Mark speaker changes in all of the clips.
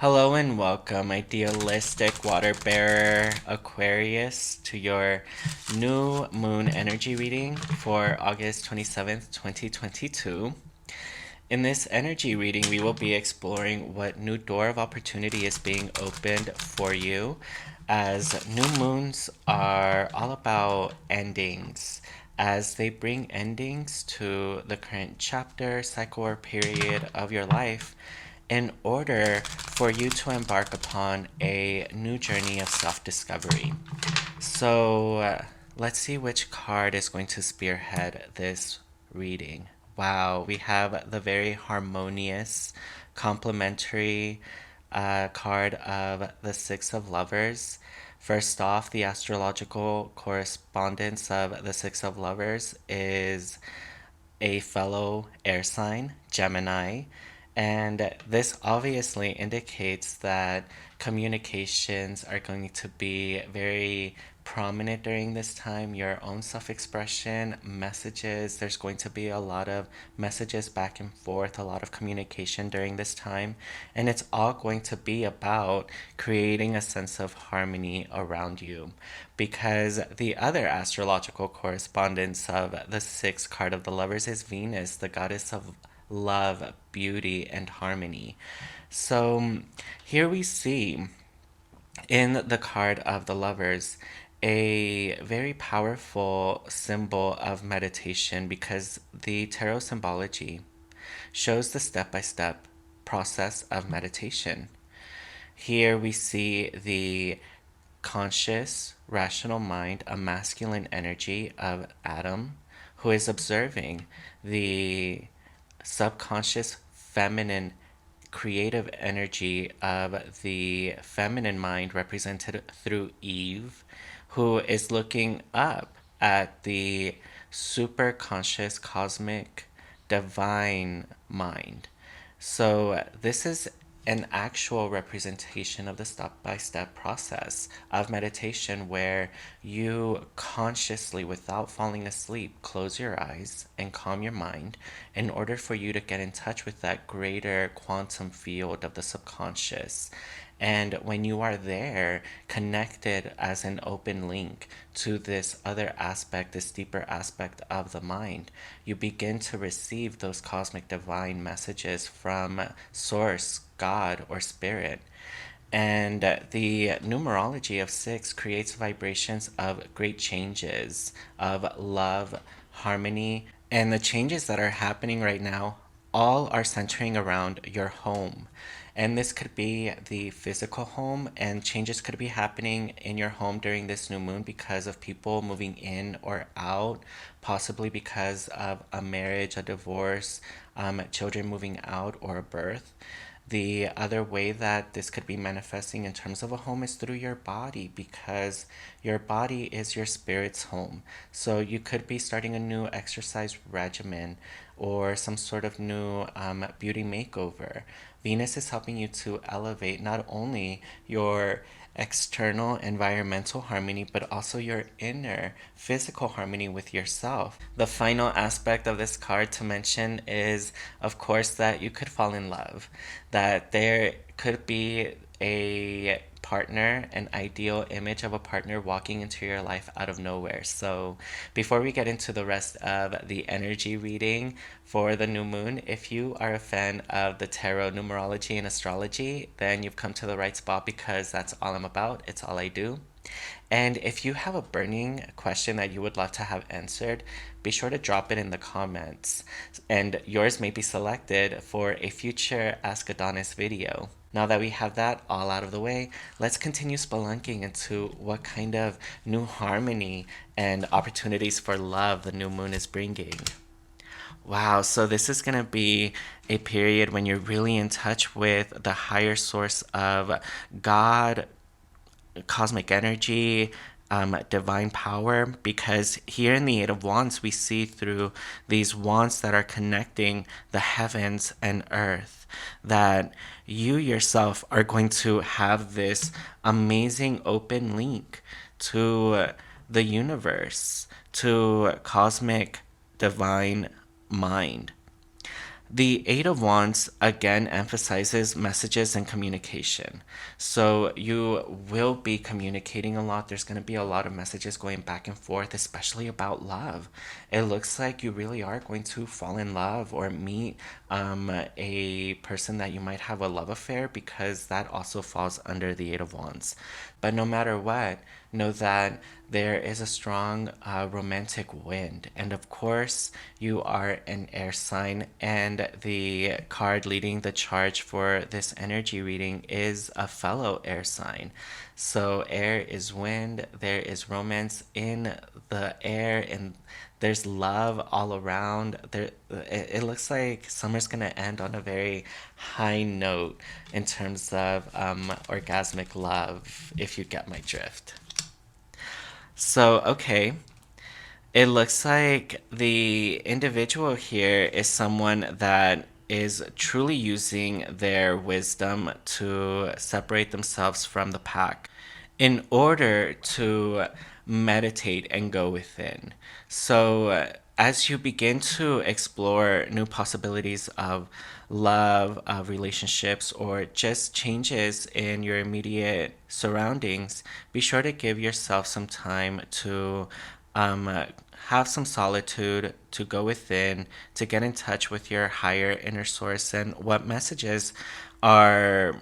Speaker 1: Hello and welcome, idealistic water bearer Aquarius, to your new moon energy reading for August 27th, 2022. In this energy reading, we will be exploring what new door of opportunity is being opened for you, as new moons are all about endings, as they bring endings to the current chapter, cycle, or period of your life in order for you to embark upon a new journey of self discovery. So, let's see which card is going to spearhead this reading. Wow, we have the very harmonious, complementary card of the Six of Lovers. First off, the astrological correspondence of the Six of Lovers is a fellow air sign, Gemini. And this obviously indicates that communications are going to be very prominent during this time. Your own self expression, messages, there's going to be a lot of messages back and forth, a lot of communication during this time. And it's all going to be about creating a sense of harmony around you. Because the other astrological correspondence of the sixth card of the Lovers is Venus, the goddess of love, beauty, and harmony. So here we see in the card of the Lovers a very powerful symbol of meditation, because the tarot symbology shows the step by step process of meditation. Here we see the conscious, rational mind, a masculine energy of Adam, who is observing the subconscious feminine creative energy of the feminine mind, represented through Eve, who is looking up at the super conscious cosmic divine mind. So this is an actual representation of the step by step process of meditation, where you consciously, without falling asleep, close your eyes and calm your mind in order for you to get in touch with that greater quantum field of the subconscious. And when you are there, connected as an open link to this other aspect, this deeper aspect of the mind, you begin to receive those cosmic divine messages from Source, God, or Spirit. And the numerology of six creates vibrations of great changes, of love, harmony, and the changes that are happening right now all are centering around your home. And this could be the physical home, and changes could be happening in your home during this new moon because of people moving in or out, possibly because of a marriage, a divorce, children moving out, or a birth. The other way that this could be manifesting in terms of a home is through your body, because your body is your spirit's home. So you could be starting a new exercise regimen or some sort of new beauty makeover. Venus is helping you to elevate not only your external environmental harmony, but also your inner physical harmony with yourself. The final aspect of this card to mention is, of course, that you could fall in love, that there could be a partner, an ideal image of a partner walking into your life out of nowhere. So, before we get into the rest of the energy reading for the new moon, if you are a fan of the tarot, numerology, and astrology, then you've come to the right spot, because that's all I'm about. It's all I do. And if you have a burning question that you would love to have answered, be sure to drop it in the comments, and yours may be selected for a future Ask Adonis video. Now that we have that all out of the way, let's continue spelunking into what kind of new harmony and opportunities for love the new moon is bringing. Wow, so this is going to be a period when you're really in touch with the higher source of God, cosmic energy, divine power, because here in the Eight of Wands, we see through these wands that are connecting the heavens and earth, that you yourself are going to have this amazing open link to the universe, to cosmic divine mind. The Eight of Wands again emphasizes messages and communication. So you will be communicating a lot. There's going to be a lot of messages going back and forth, especially about love. It looks like you really are going to fall in love or meet a person that you might have a love affair, because that also falls under the Eight of Wands. But no matter what, know that there is a strong romantic wind. And of course, you are an air sign, and the card leading the charge for this energy reading is a fellow air sign. So, air is wind, there is romance in the air, and there's love all around. It looks like summer's gonna end on a very high note in terms of orgasmic love, if you get my drift. So, okay. It looks like the individual here is someone that is truly using their wisdom to separate themselves from the pack in order to meditate and go within. So, as you begin to explore new possibilities of love, of relationships, or just changes in your immediate surroundings, be sure to give yourself some time to have some solitude, to go within, to get in touch with your higher inner source and what messages are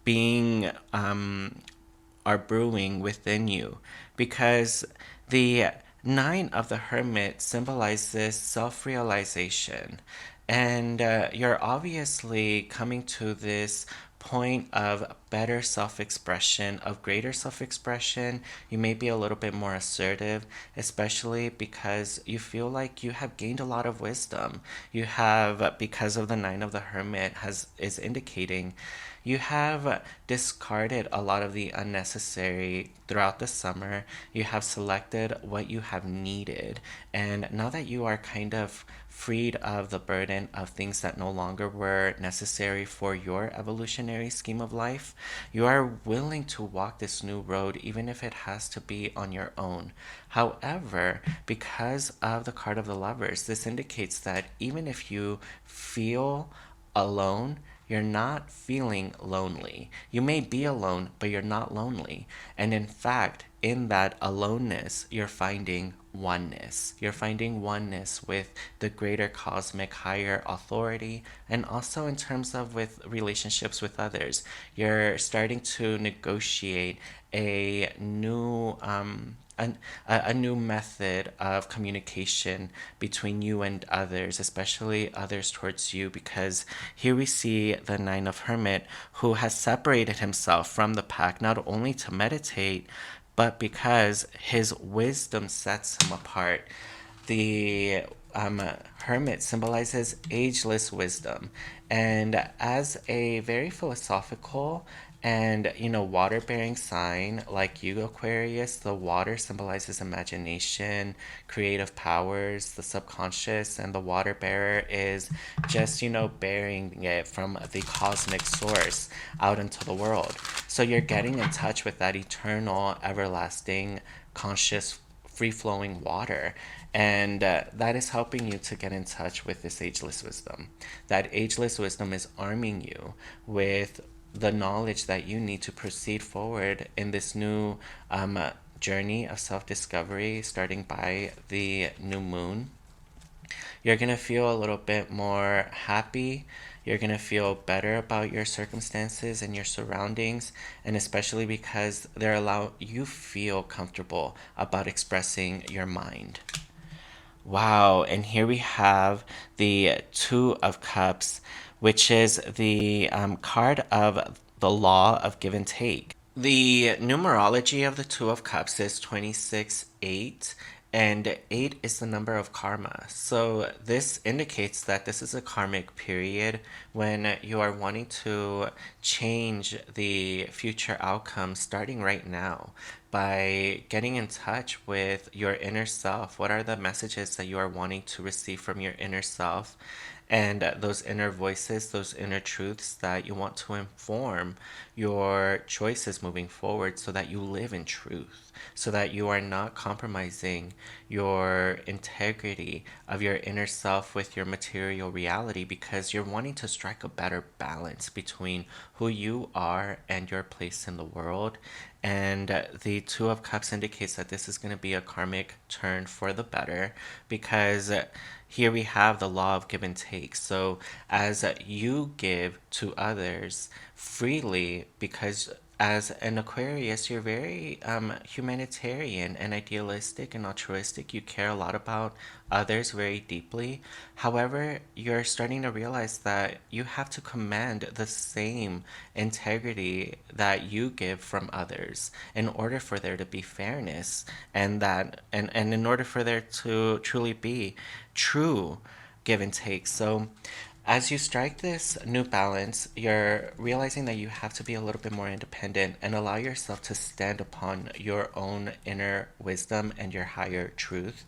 Speaker 1: being are brewing within you, because the Nine of the Hermit symbolizes self realization. And you're obviously coming to this point of better self expression, of greater self expression. You may be a little bit more assertive, especially because you feel like you have gained a lot of wisdom. You have, because of the Nine of the Hermit has is indicating, you have discarded a lot of the unnecessary throughout the summer. You have selected what you have needed. And now that you are kind of freed of the burden of things that no longer were necessary for your evolutionary scheme of life, you are willing to walk this new road, even if it has to be on your own. However, because of the card of the Lovers, this indicates that even if you feel alone, you're not feeling lonely. You may be alone, but you're not lonely. And in fact, in that aloneness, you're finding oneness. You're finding oneness with the greater cosmic higher authority, and also in terms of with relationships with others. You're starting to negotiate a new a new method of communication between you and others, especially others towards you, because here we see the Nine of Hermit, who has separated himself from the pack not only to meditate, but because his wisdom sets him apart. The hermit symbolizes ageless wisdom, and as a very philosophical and water bearing sign like you, Aquarius, the water symbolizes imagination, creative powers, the subconscious, and the water bearer is just bearing it from the cosmic source out into the world. So you're getting in touch with that eternal, everlasting, conscious, free flowing water. And that is helping you to get in touch with this ageless wisdom. That ageless wisdom is arming you with the knowledge that you need to proceed forward in this new journey of self discovery, starting by the new moon. You're going to feel a little bit more happy. You're going to feel better about your circumstances and your surroundings, and especially because they're allow you feel comfortable about expressing your mind. Wow, and here we have the Two of Cups, which is the card of the law of give and take. The numerology of the Two of Cups is 26-8, and 8 is the number of karma. So this indicates that this is a karmic period when you are wanting to change the future outcome starting right now by getting in touch with your inner self. What are the messages that you are wanting to receive from your inner self? And those inner voices, those inner truths that you want to inform your choices moving forward so that you live in truth, so that you are not compromising your integrity of your inner self with your material reality, because you're wanting to strike a better balance between who you are and your place in the world. And the Two of Cups indicates that this is going to be a karmic turn for the better, because here we have the law of give and take. So as you give to others freely, because as an Aquarius, you're very humanitarian and idealistic and altruistic. You care a lot about others very deeply. However, you're starting to realize that you have to command the same integrity that you give from others in order for there to be fairness, and in order for there to truly be true give and take. So as you strike this new balance, you're realizing that you have to be a little bit more independent and allow yourself to stand upon your own inner wisdom and your higher truth,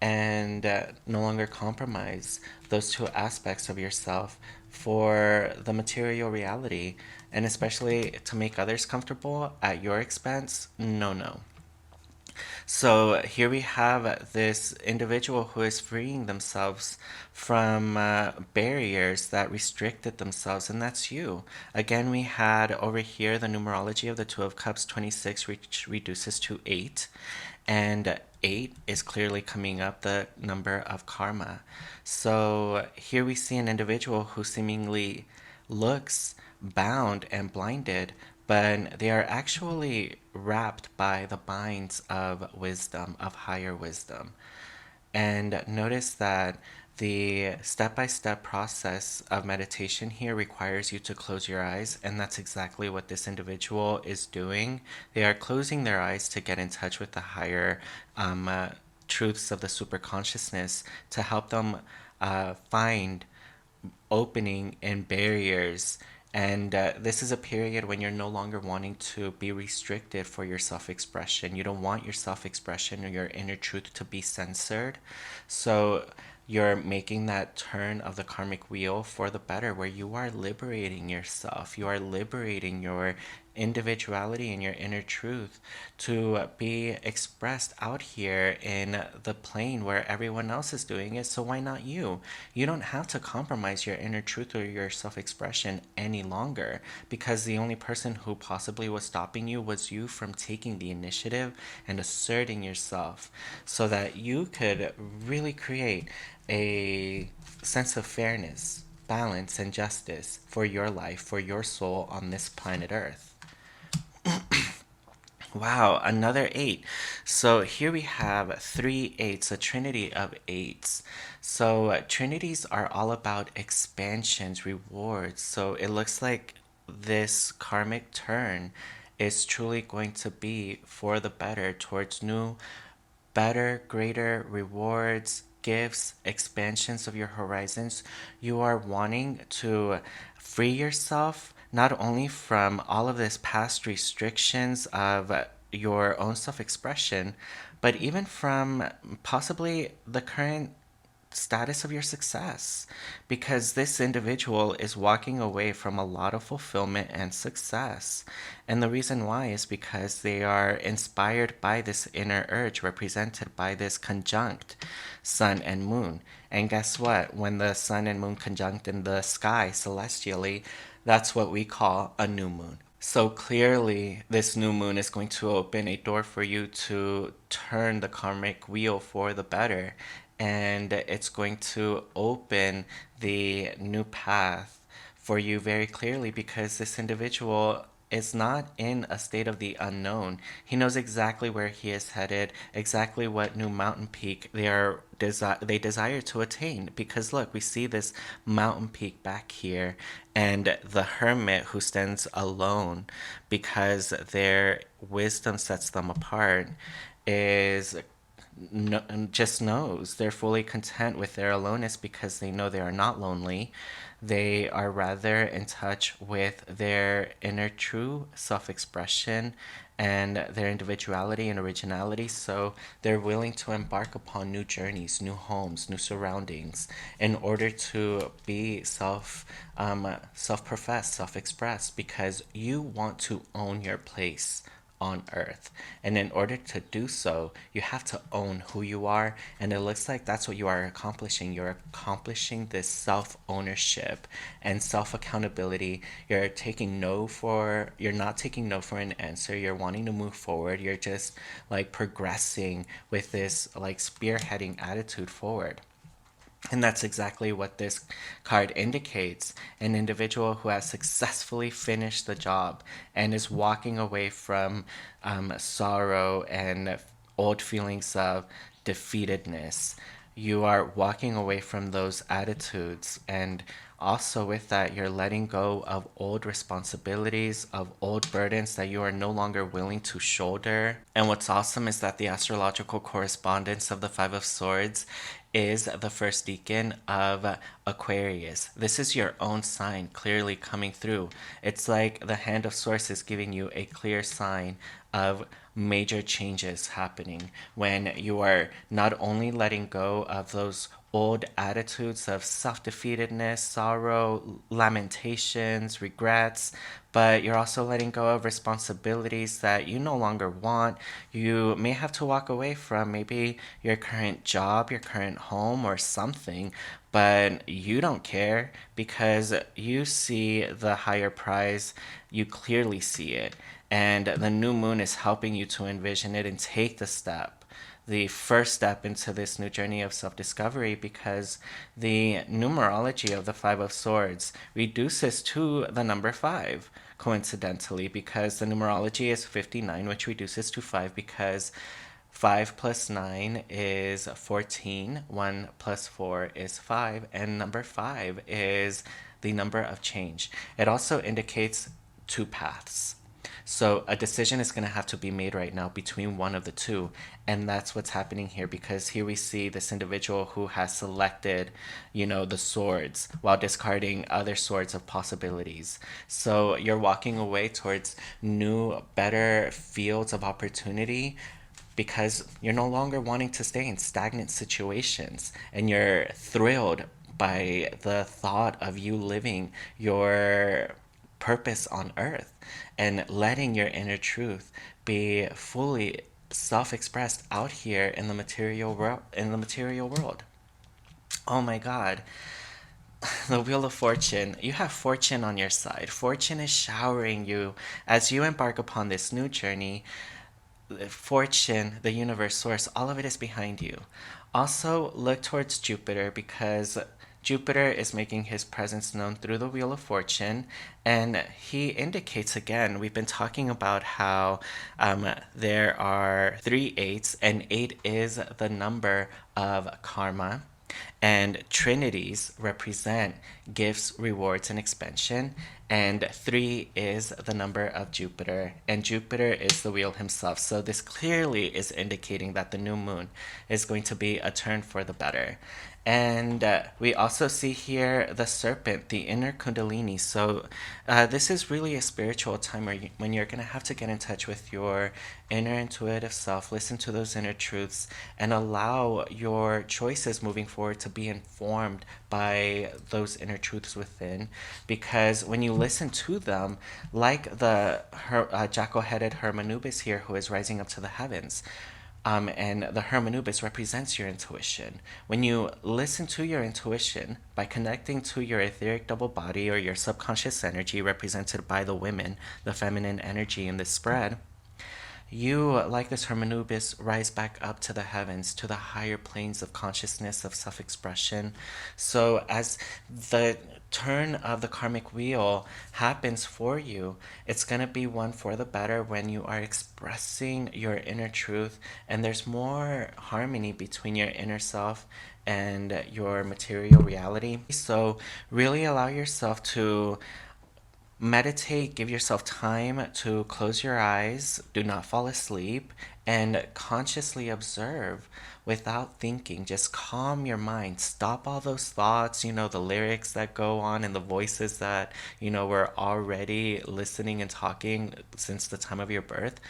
Speaker 1: and no longer compromise those two aspects of yourself for the material reality, and especially to make others comfortable at your expense. No, no. So here we have this individual who is freeing themselves from barriers that restricted themselves, and that's you. Again, we had over here the numerology of the Two of Cups, 26, which reduces to 8. And 8 is clearly coming up the number of karma. So here we see an individual who seemingly looks bound and blinded, but they are actually wrapped by the binds of wisdom, of higher wisdom. And notice that the step by step process of meditation here requires you to close your eyes, and that's exactly what this individual is doing. They are closing their eyes to get in touch with the higher truths of the superconsciousness to help them find opening and barriers. And this is a period when you're no longer wanting to be restricted for your self expression. You don't want your self expression or your inner truth to be censored. So you're making that turn of the karmic wheel for the better, where you are liberating yourself. You are liberating your individuality and your inner truth to be expressed out here in the plane where everyone else is doing it. So why not you? You don't have to compromise your inner truth or your self-expression any longer, because the only person who possibly was stopping you was you from taking the initiative and asserting yourself, so that you could really create a sense of fairness, balance, and justice for your life, for your soul on this planet Earth. Wow, another 8. So here we have 3 8s, a trinity of 8s. So trinities are all about expansions, rewards. So it looks like this karmic turn is truly going to be for the better, towards new, better, greater rewards, gifts, expansions of your horizons. You are wanting to free yourself not only from all of this past restrictions of your own self expression, but even from possibly the current status of your success, because this individual is walking away from a lot of fulfillment and success. And the reason why is because they are inspired by this inner urge represented by this conjunct sun and moon. And guess what? When the sun and moon conjunct in the sky celestially, that's what we call a new moon. So clearly, this new moon is going to open a door for you to turn the karmic wheel for the better. And it's going to open the new path for you very clearly, because this individual is not in a state of the unknown. He knows exactly where he is headed, exactly what new mountain peak they desire to attain. Because look, we see this mountain peak back here, and the hermit who stands alone because their wisdom sets them apart is just knows. They're fully content with their aloneness because they know they are not lonely. They are rather in touch with their inner true self expression and their individuality and originality. So they're willing to embark upon new journeys, new homes, new surroundings in order to be self-professed, self-expressed, because you want to own your place on earth. And in order to do so, you have to own who you are. And it looks like that's what you are accomplishing. You're accomplishing this self ownership and self accountability. You're not taking no for an answer. You're wanting to move forward. You're just like progressing with this like spearheading attitude forward. And that's exactly what this card indicates: an individual who has successfully finished the job and is walking away from sorrow and old feelings of defeatedness. You are walking away from those attitudes, and also with that, you're letting go of old responsibilities, of old burdens that you are no longer willing to shoulder. And what's awesome is that the astrological correspondence of the Five of Swords is the first decan of Aquarius. This is your own sign clearly coming through. It's like the Hand of Source is giving you a clear sign of major changes happening when you are not only letting go of those old attitudes of self-defeatedness, sorrow, lamentations, regrets, but you're also letting go of responsibilities that you no longer want. You may have to walk away from maybe your current job, your current home, or something, but you don't care because you see the higher prize. You clearly see it. And the new moon is helping you to envision it and take the first step into this new journey of self discovery, because the numerology of the Five of Swords reduces to the number 5, coincidentally, because the numerology is 59, which reduces to 5 because 5 plus 9 is 14, 1 plus 4 is 5, and number 5 is the number of change. It also indicates two paths. So a decision is going to have to be made right now between one of the two. And that's what's happening here, because here we see this individual who has selected, the swords while discarding other swords of possibilities. So you're walking away towards new, better fields of opportunity because you're no longer wanting to stay in stagnant situations, and you're thrilled by the thought of you living your purpose on earth and letting your inner truth be fully self-expressed out here in the material world. Oh my god. The Wheel of Fortune. You have fortune on your side. Fortune is showering you as you embark upon this new journey. Fortune, the universe, source, all of it is behind you. Also, look towards Jupiter, because Jupiter is making his presence known through the Wheel of Fortune, and he indicates again, we've been talking about how there are 3 eights, and 8 is the number of karma. And trinities represent gifts, rewards, and expansion. And 3 is the number of Jupiter. And Jupiter is the wheel himself. So this clearly is indicating that the new moon is going to be a turn for the better. And we also see here the serpent, the inner Kundalini. So this is really a spiritual time when you're going to have to get in touch with your inner intuitive self, listen to those inner truths, and allow your choices moving forward to be informed by those inner truths within. Because when you listen to them, like the jackal-headed Hermanubis here, who is rising up to the heavens, and the Hermanubis represents your intuition. When you listen to your intuition by connecting to your etheric double body, or your subconscious energy represented by the women, the feminine energy in this spread, you, like this Hermanubis, rise back up to the heavens, to the higher planes of consciousness, of self-expression. So as the turn of the karmic wheel happens for you, it's going to be one for the better when you are expressing your inner truth, and there's more harmony between your inner self and your material reality. So really allow yourself to Meditate, give yourself time to close your eyes, do not fall asleep, and consciously observe without thinking. Just calm your mind. Stop all those thoughts, the lyrics that go on and the voices that, we're already listening and talking since the time of your birth.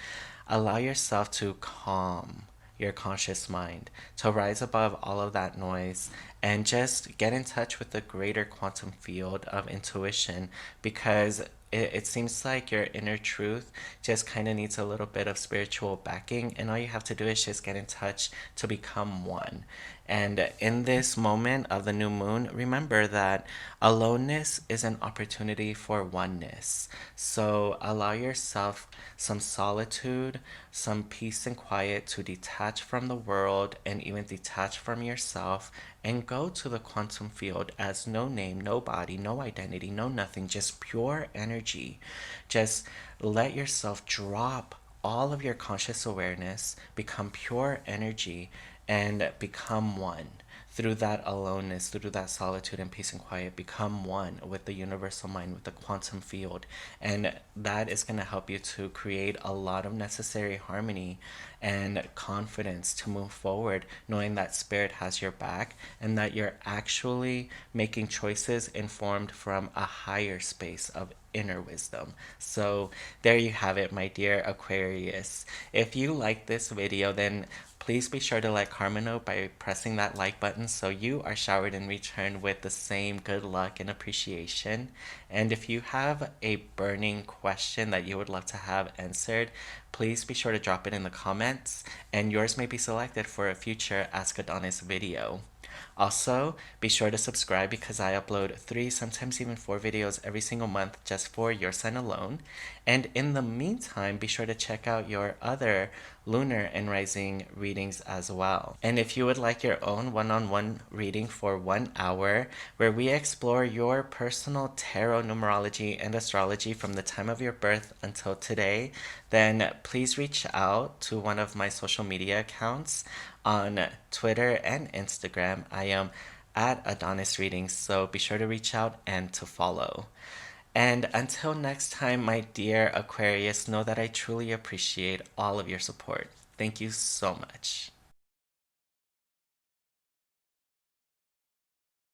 Speaker 1: Allow yourself to calm your conscious mind, to rise above all of that noise and just get in touch with the greater quantum field of intuition, because it seems like your inner truth just kind of needs a little bit of spiritual backing, and all you have to do is just get in touch to become one. And in this moment of the new moon, remember that aloneness is an opportunity for oneness. So allow yourself some solitude, some peace and quiet to detach from the world and even detach from yourself, and go to the quantum field as no name, no body, no identity, no nothing, just pure energy. Just let yourself drop all of your conscious awareness, become pure energy, and become one. Through that aloneness, through that solitude and peace and quiet, become one with the universal mind, with the quantum field. And that is going to help you to create a lot of necessary harmony and confidence to move forward, knowing that spirit has your back and that you're actually making choices informed from a higher space of inner wisdom. So there you have it, my dear Aquarius. If you like this video, then please be sure to let Carmen know by pressing that like button so you are showered in return with the same good luck and appreciation. And if you have a burning question that you would love to have answered, please be sure to drop it in the comments, and yours may be selected for a future Ask Adonis video. Also, be sure to subscribe because I upload 3, sometimes even 4 videos every single month just for your sign alone. And in the meantime, be sure to check out your other lunar and rising readings as well. And if you would like your own one-on-one reading for 1 hour, where we explore your personal tarot numerology and astrology from the time of your birth until today, then please reach out to one of my social media accounts on Twitter and Instagram. I am at Adonis Readings, so be sure to reach out and to follow. And until next time, my dear Aquarius, know that I truly appreciate all of your support. Thank you so much.